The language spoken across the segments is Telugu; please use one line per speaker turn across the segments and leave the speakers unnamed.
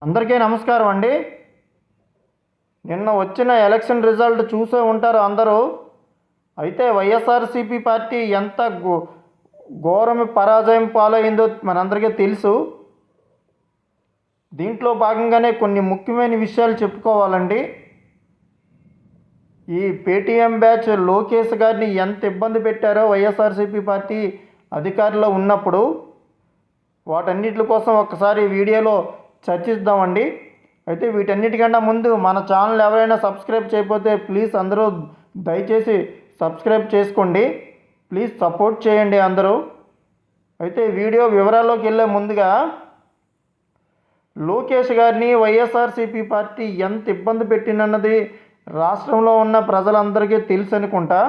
అందరికీ నమస్కారం అండి. నిన్న వచ్చిన ఎలక్షన్ రిజల్ట్ చూసే ఉంటారు అందరూ. అయితే వైఎస్ఆర్సీపీ పార్టీ ఎంత ఘోరమి పరాజయం పాలైందో మనందరికీ తెలుసు. దీంట్లో భాగంగానే కొన్ని ముఖ్యమైన విషయాలు చెప్పుకోవాలండి. ఈ పేటీఎం బ్యాచ్ లోకేష్ గారిని ఎంత ఇబ్బంది పెట్టారో వైఎస్ఆర్సీపీ పార్టీ అధికారంలో ఉన్నప్పుడు, వాటన్నిటి కోసం ఒక్కసారి వీడియోలో చర్చిద్దామండి. అయితే వీటన్నిటికన్నా ముందు మన ఛానల్ ఎవరైనా సబ్స్క్రైబ్ చేయకపోతే ప్లీజ్ అందరూ దయచేసి సబ్స్క్రైబ్ చేసుకోండి. ప్లీజ్ సపోర్ట్ చేయండి అందరూ. అయితే వీడియో వివరాల్లోకి వెళ్ళే ముందుగా, లోకేష్ గారిని వైఎస్ఆర్సీపీ పార్టీ ఎంత ఇబ్బంది పెట్టినన్నది రాష్ట్రంలో ఉన్న ప్రజలందరికీ తెలుసు అనుకుంటా.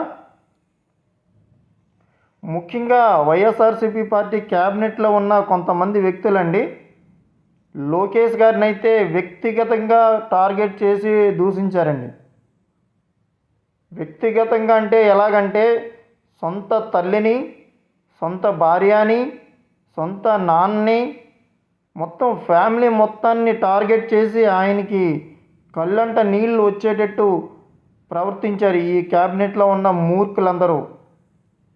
ముఖ్యంగా వైఎస్ఆర్సీపీ పార్టీ క్యాబినెట్లో ఉన్న కొంతమంది వ్యక్తులండి లోకేష్ గారిని అయితే వ్యక్తిగతంగా టార్గెట్ చేసి దూషించారండి. వ్యక్తిగతంగా అంటే ఎలాగంటే, సొంత తల్లిని, సొంత భార్యని, సొంత నాన్నని, మొత్తం ఫ్యామిలీ మొత్తాన్ని టార్గెట్ చేసి ఆయనకి కళ్ళంట నీళ్లు వచ్చేటట్టు ప్రవర్తించారు ఈ క్యాబినెట్లో ఉన్న మూర్ఖులందరూ,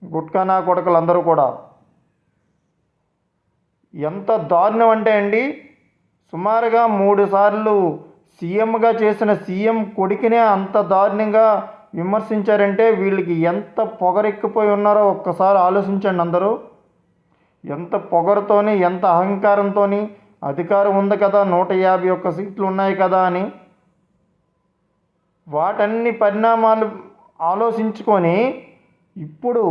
గుట్కానా కొడకలందరూ కూడా. ఎంత దారుణం అంటే అండి, సుమారుగా 3 సార్లు సీఎంగా చేసిన సీఎం కొడుకునే అంత దారుణంగా విమర్శించారంటే వీళ్ళకి ఎంత పొగరెక్కిపోయి ఉన్నారో ఒక్కసారి ఆలోచించండి అందరూ. ఎంత పొగరుతోని, ఎంత అహంకారంతో, అధికారం ఉంది కదా, 151 సీట్లు ఉన్నాయి కదా అని వాటన్ని పరిణామాలు ఆలోచించుకొని ఇప్పుడు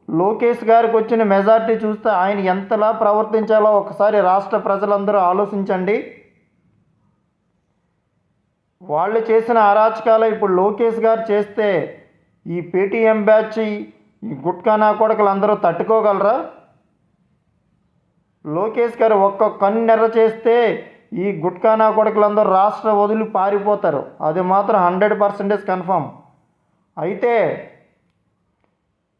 లోకేష్ గారికి వచ్చిన మెజార్టీ చూస్తే ఆయన ఎంతలా ప్రవర్తించాలో ఒకసారి రాష్ట్ర ప్రజలందరూ ఆలోచించండి. వాళ్ళు చేసిన అరాచకాలు ఇప్పుడు లోకేష్ గారు చేస్తే ఈ పేటీఎం బ్యాచ్, ఈ గుట్కానా కొడకలు అందరూ తట్టుకోగలరా? లోకేష్ గారు ఒక్క కన్నెర్ర చేస్తే ఈ గుట్కానా కొడకలందరూ రాష్ట్రం వదిలి పారిపోతారు. అది మాత్రం 100% కన్ఫామ్. అయితే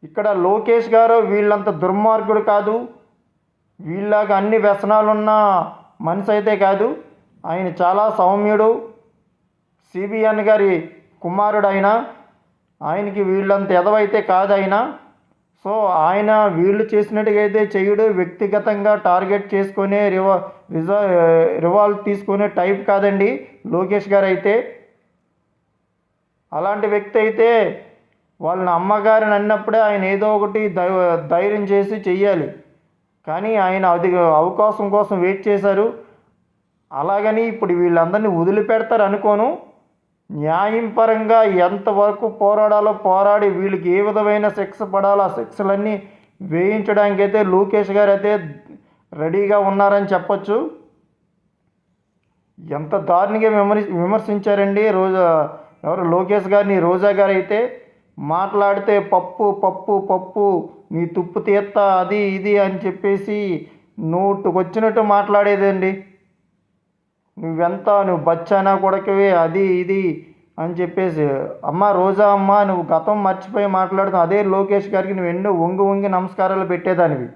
ఇక్కడ లోకేష్ గారు వీళ్ళంత దుర్మార్గుడు కాదు, వీళ్ళగా అన్ని వ్యసనాలున్న మనిషి అయితే కాదు. ఆయన చాలా సౌమ్యుడు, సిబిఎన్ గారి కుమారుడు ఆయనకి వీళ్ళంత ఎదవైతే కాదు ఆయన. సో ఆయన వీళ్ళు చేసినట్టుగా అయితే చెయ్యడు. వ్యక్తిగతంగా టార్గెట్ చేసుకునే రివాల్వ్ తీసుకునే టైప్ కాదండి లోకేష్ గారు అయితే. అలాంటి వ్యక్తి అయితే వాళ్ళని అమ్మగారిని అన్నప్పుడే ఆయన ఏదో ఒకటి ధైర్యం చేసి చెయ్యాలి. కానీ ఆయన అది అవకాశం కోసం వెయిట్ చేశారు. అలాగని ఇప్పుడు వీళ్ళందరినీ వదిలిపెడతారు అనుకోను. న్యాయం పరంగా ఎంతవరకు పోరాడాలో పోరాడి వీళ్ళకి ఏ విధమైన శిక్ష పడాలో ఆ శిక్షలన్నీ వేయించడానికైతే లోకేష్ గారు అయితే రెడీగా ఉన్నారని చెప్పచ్చు. ఎంత దారుణంగా విమర్శించారండి ఎవరు లోకేష్ గారిని. రోజా గారు అయితే మాట్లాడితే పప్పు పప్పు పప్పు, నీ తుప్పు తీత్తా, అది ఇది అని చెప్పేసి నోటుకొచ్చినట్టు మాట్లాడేదండి. నువ్వు బచ్చానా కొడకవే, అది ఇది అని చెప్పేసి. అమ్మ రోజా అమ్మ, నువ్వు గతం మర్చిపోయి మాట్లాడుతావు. అదే లోకేష్ గారికి నువ్వు ఎన్నో వంగి వంగి నమస్కారాలు పెట్టేదానివి.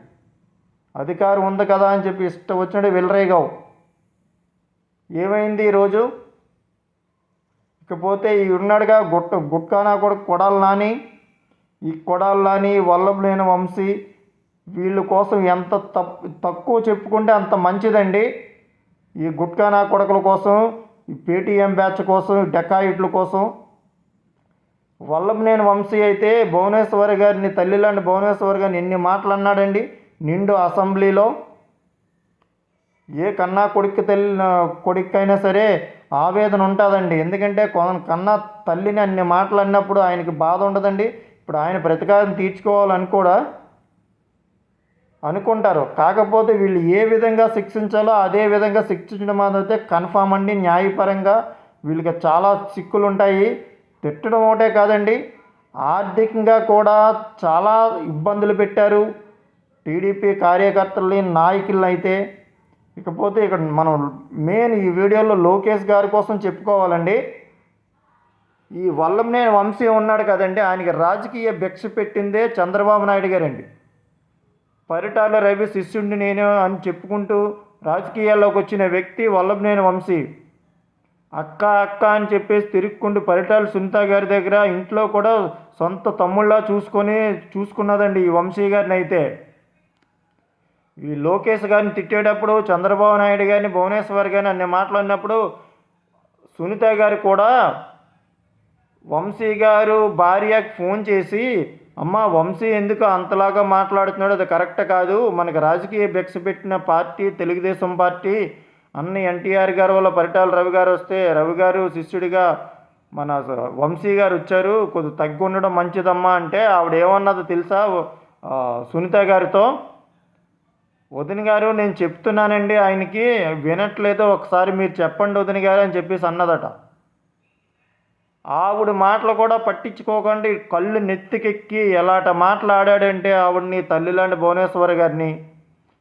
అధికారం ఉంది కదా అని చెప్పి ఇష్టం వచ్చినట్టు వెల్లరేగావు. ఏమైంది ఈరోజు? ఇకపోతే ఈ ఉన్నాడుగా గుట్కానా కొడుకు కొడాలి నాని. ఈ కొడాలి నాని, వల్లభనేని వంశీ వీళ్ళ కోసం ఎంత తక్కువ చెప్పుకుంటే అంత మంచిదండి. ఈ గుట్కానా కొడకల కోసం, ఈ పేటీఎం బ్యాచ్ కోసం, డెకాయిట్ల కోసం. వల్లభనేని వంశీ అయితే భువనేశ్వరి గారిని, తల్లిలాంటి భువనేశ్వరి గారిని ఎన్ని మాటలు అన్నాడండి నిండు అసెంబ్లీలో. ఏ కన్నా కొడుకైనా సరే ఆవేదన ఉంటుందండి. ఎందుకంటే కన్నా తల్లిని అన్ని మాటలు అన్నప్పుడు ఆయనకి బాధ ఉండదండి. ఇప్పుడు ఆయన ప్రతీకారం తీర్చుకోవాలని కూడా అనుకుంటారు. కాకపోతే వీళ్ళు ఏ విధంగా శిక్షించాలో అదే విధంగా శిక్షించడం అయితే కన్ఫామ్ అండి. న్యాయపరంగా వీళ్ళకి చాలా చిక్కులు ఉంటాయి. తిట్టడం ఒకటే కాదండి, ఆర్థికంగా కూడా చాలా ఇబ్బందులు పెట్టారు టీడీపీ కార్యకర్తలని, నాయకులను అయితే. ఇకపోతే ఇక్కడ మనం మెయిన్ ఈ వీడియోలో లోకేష్ గారి కోసం చెప్పుకోవాలండి. ఈ వల్లభనేని వంశీ ఉన్నాడు కదండి, ఆయనకి రాజకీయ భిక్ష పెట్టిందే చంద్రబాబు నాయుడు గారండి. పరిటాల రవి శిష్యుడిని నేను అని చెప్పుకుంటూ రాజకీయాల్లోకి వచ్చిన వ్యక్తి వల్లభనేని వంశీ. అక్క అక్క అని చెప్పేసి తిరుక్కుంటూ పరిటాల సునీత గారి దగ్గర ఇంట్లో కూడా సొంత తమ్ముళ్ళ చూసుకున్నదండి ఈ వంశీ గారిని. అయితే ఈ లోకేష్ గారిని తిట్టేటప్పుడు, చంద్రబాబు నాయుడు గారిని, భువనేశ్వర్ గారిని అన్ని మాట్లాడినప్పుడు సునీత గారు కూడా వంశీ గారు భార్యకి ఫోన్ చేసి, అమ్మ వంశీ ఎందుకు అంతలాగా మాట్లాడుతున్నాడు, అది కరెక్ట్ కాదు, మనకు రాజకీయ భిక్ష పెట్టిన పార్టీ తెలుగుదేశం పార్టీ, అన్ని ఎన్టీఆర్ గారు వల్ల పరిటాల రవి గారు వస్తే రవి గారు శిష్యుడిగా మన వంశీ గారు వచ్చారు, కొద్దిగా తగ్గి ఉండడం మంచిదమ్మా అంటే ఆవిడ ఏమన్నదో తెలుసా సునీత గారితో? వదిన గారు నేను చెప్తున్నానండి ఆయనకి వినట్లేదో, ఒకసారి మీరు చెప్పండి వదిన గారు అని చెప్పేసి అన్నదట. ఆవిడ మాటలు కూడా పట్టించుకోకండి, కళ్ళు నెత్తికెక్కి ఎలాంటి మాట్లాడాడంటే ఆవిడని, తల్లిలాంటి భువనేశ్వరి గారిని.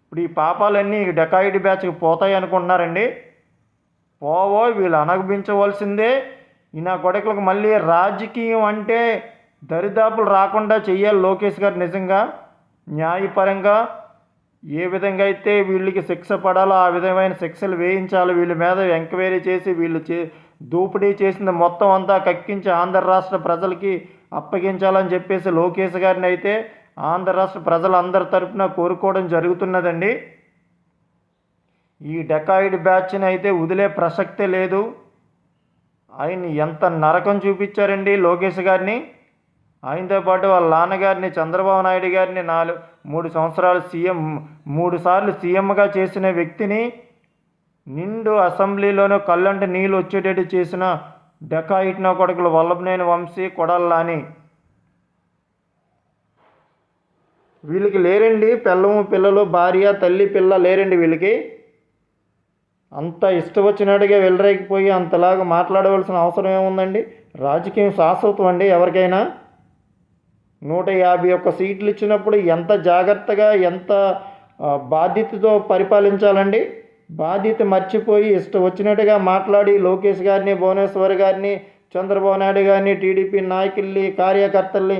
ఇప్పుడు ఈ పాపాలన్నీ డెకాయిడ్ బ్యాచ్కి పోతాయి అనుకుంటున్నారండి? పోవో, వీళ్ళు అనగబించవలసిందే. ఈ నా కొడుకులకు మళ్ళీ రాజకీయం అంటే దరిదాపులు రాకుండా చెయ్యాలి లోకేష్ గారు. నిజంగా న్యాయపరంగా ఏ విధంగా అయితే వీళ్ళకి శిక్ష పడాలో ఆ విధమైన శిక్షలు వేయించాలి. వీళ్ళ మీద ఎంక్వైరీ చేసి వీళ్ళు దోపిడీ చేసిన మొత్తం అంతా కక్కించి ఆంధ్ర రాష్ట్ర ప్రజలకి అప్పగించాలని చెప్పేసి లోకేష్ గారిని అయితే ఆంధ్ర రాష్ట్ర ప్రజలందరి తరఫున కోరుకోవడం జరుగుతున్నదండి. ఈ డెకాయిడ్ బ్యాచ్ని అయితే వదిలే ప్రసక్తే లేదు. ఆయన ఎంత నరకం చూపించారండి లోకేష్ గారిని. ఆయనతో పాటు వాళ్ళ నాన్నగారిని, చంద్రబాబు నాయుడు గారిని 3 సంవత్సరాలు సీఎం, 3 సార్లు సీఎంగా చేసిన వ్యక్తిని నిండు అసెంబ్లీలోనూ కళ్ళంటే నీళ్ళు వచ్చేటట్టు చేసిన డెకాయిట్ నా కొడుకులు వల్లభనేని వంశీ, కొడాలి నాని. వీళ్ళకి లేరండి పిల్లము, పిల్లలు, భార్య, తల్లి, పిల్ల లేరండి వీళ్ళకి. అంత ఇష్టం వచ్చినట్టుగా వెళ్ళరేకపోయి అంతలాగా మాట్లాడవలసిన అవసరం ఏముందండి? రాజకీయం శాశ్వతం అండి ఎవరికైనా. 151 సీట్లు ఇచ్చినప్పుడు ఎంత జాగ్రత్తగా, ఎంత బాధ్యతతో పరిపాలించాలండి. బాధ్యత మర్చిపోయి ఇష్టం వచ్చినట్టుగా మాట్లాడి లోకేష్ గారిని, భువనేశ్వర్ గారిని, చంద్రబాబు నాయుడు గారిని, టీడీపీ నాయకుల్ని, కార్యకర్తల్ని,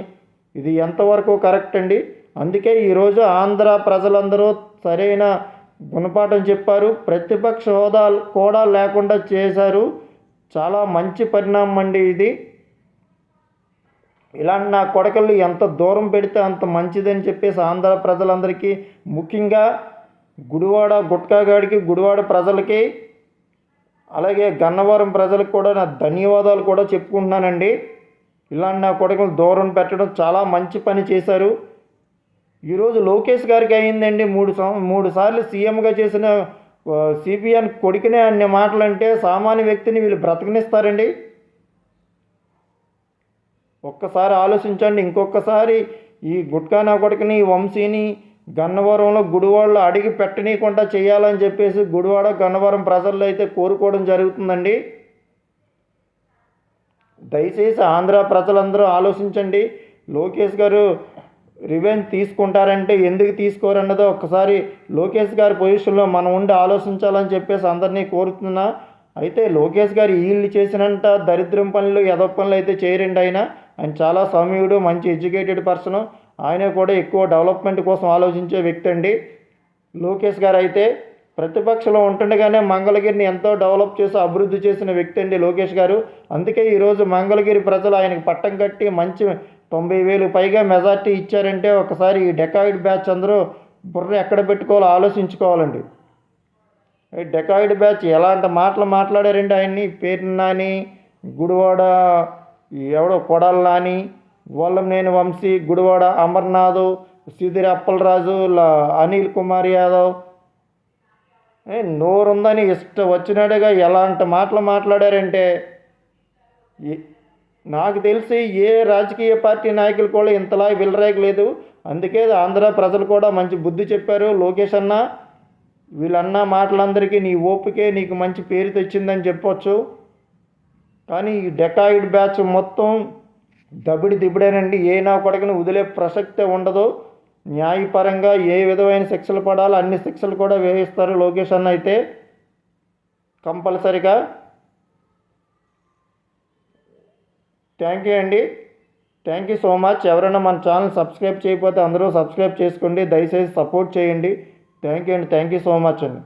ఇది ఎంతవరకు కరెక్ట్ అండి? అందుకే ఈరోజు ఆంధ్ర ప్రజలందరూ సరైన గుణపాఠం చెప్పారు. ప్రతిపక్ష హోదా కూడా లేకుండా చేశారు. చాలా మంచి పరిణామం అండి ఇది. ఇలాంటి నా కొడకళ్ళు ఎంత దూరం పెడితే అంత మంచిదని చెప్పేసి ఆంధ్ర ప్రజలందరికీ, ముఖ్యంగా గుడివాడ గుట్కాగాడికి, గుడివాడ ప్రజలకి, అలాగే గన్నవరం ప్రజలకు కూడా నా ధన్యవాదాలు కూడా చెప్పుకుంటున్నానండి. ఇలాంటి నా కొడకలు దూరం పెట్టడం చాలా మంచి పని చేశారు. ఈరోజు లోకేష్ గారికి అయిందండి 3 సార్లు సీఎంగా చేసిన సిపిఎన్ కొడుకునే అన్ని మాటలంటే సామాన్య వ్యక్తిని వీళ్ళు బ్రతకనిస్తారండి? ఒక్కసారి ఆలోచించండి. ఇంకొకసారి ఈ గుట్కా నా కొడుకుని, వంశీని గన్నవరంలో, గుడివాడలో అడిగి పెట్టనీయకుండా చేయాలని చెప్పేసి గుడివాడ, గన్నవరం ప్రజల్లో అయితే కోరుకోవడం జరుగుతుందండి. దయచేసి ఆంధ్ర ప్రజలందరూ ఆలోచించండి. లోకేష్ గారు రివెంజ్ తీసుకుంటారంటే ఎందుకు తీసుకోరన్నదో ఒక్కసారి లోకేష్ గారి పొజిషన్లో మనం ఉండి ఆలోచించాలని చెప్పేసి అందరినీ కోరుతున్నా. అయితే లోకేష్ గారు వీళ్ళు చేసినంత దరిద్రం పనులు, ఎదవ పనులు అయితే చేయరండి. ఆయన చాలా సౌమ్యుడు, మంచి ఎడ్యుకేటెడ్ పర్సన్. ఆయన కూడా ఎక్కువ డెవలప్మెంట్ కోసం ఆలోచించే వ్యక్తి అండి లోకేష్ గారు. అయితే ప్రతిపక్షంలో ఉంటుండగానే మంగళగిరిని ఎంతో డెవలప్ చేసి అభివృద్ధి చేసిన వ్యక్తి అండి లోకేష్ గారు. అందుకే ఈరోజు మంగళగిరి ప్రజలు ఆయనకు పట్టం కట్టి మంచి 90,000 పైగా మెజార్టీ ఇచ్చారంటే ఒకసారి ఈ డెకాయిడ్ బ్యాచ్ అందరూ బుర్ర ఎక్కడ పెట్టుకోవాలో ఆలోచించుకోవాలండి. ఈ డెకాయిడ్ బ్యాచ్ ఎలాంటి మాటలు మాట్లాడారండి ఆయన్ని. పేరు నాని, గుడివాడ ఎవడో కొడాలి నాని, వల్లభనేని వంశీ, గుడివాడ అమర్నాథ్, సిదిరి అప్పలరాజు, అనిల్ కుమార్ యాదవ్, నోరుందని ఇష్టం వచ్చినట్టుగా ఎలాంటి మాటలు మాట్లాడారంటే నాకు తెలిసి ఏ రాజకీయ పార్టీ నాయకులు కూడా ఇంతలా విలరేయలేదు. అందుకే ఆంధ్ర ప్రజలు కూడా మంచి బుద్ధి చెప్పారు. లోకేష్ అన్న, వీళ్ళన్న మాటలందరికీ నీ ఓపికే నీకు మంచి పేరు తెచ్చిందని చెప్పొచ్చు. కానీ ఈ డెకాయిడ్ బ్యాచ్ మొత్తం దిబిడేనండి. ఏ నా కొడుకుని వదిలే ప్రసక్తే ఉండదు. న్యాయపరంగా ఏ విధమైన శిక్షలు పడాలో అన్ని శిక్షలు కూడా వేయిస్తారు లోకేష్ అన్న అయితే కంపల్సరిగా. థ్యాంక్ యూ అండి. Thank you so much. ఎవరైనా మన ఛానల్ సబ్స్క్రైబ్ చేయకపోతే అందరూ సబ్స్క్రైబ్ చేసుకోండి. దయచేసి సపోర్ట్ చేయండి. థ్యాంక్ యూ అండి. థ్యాంక్ యూ సో మచ్ అండి.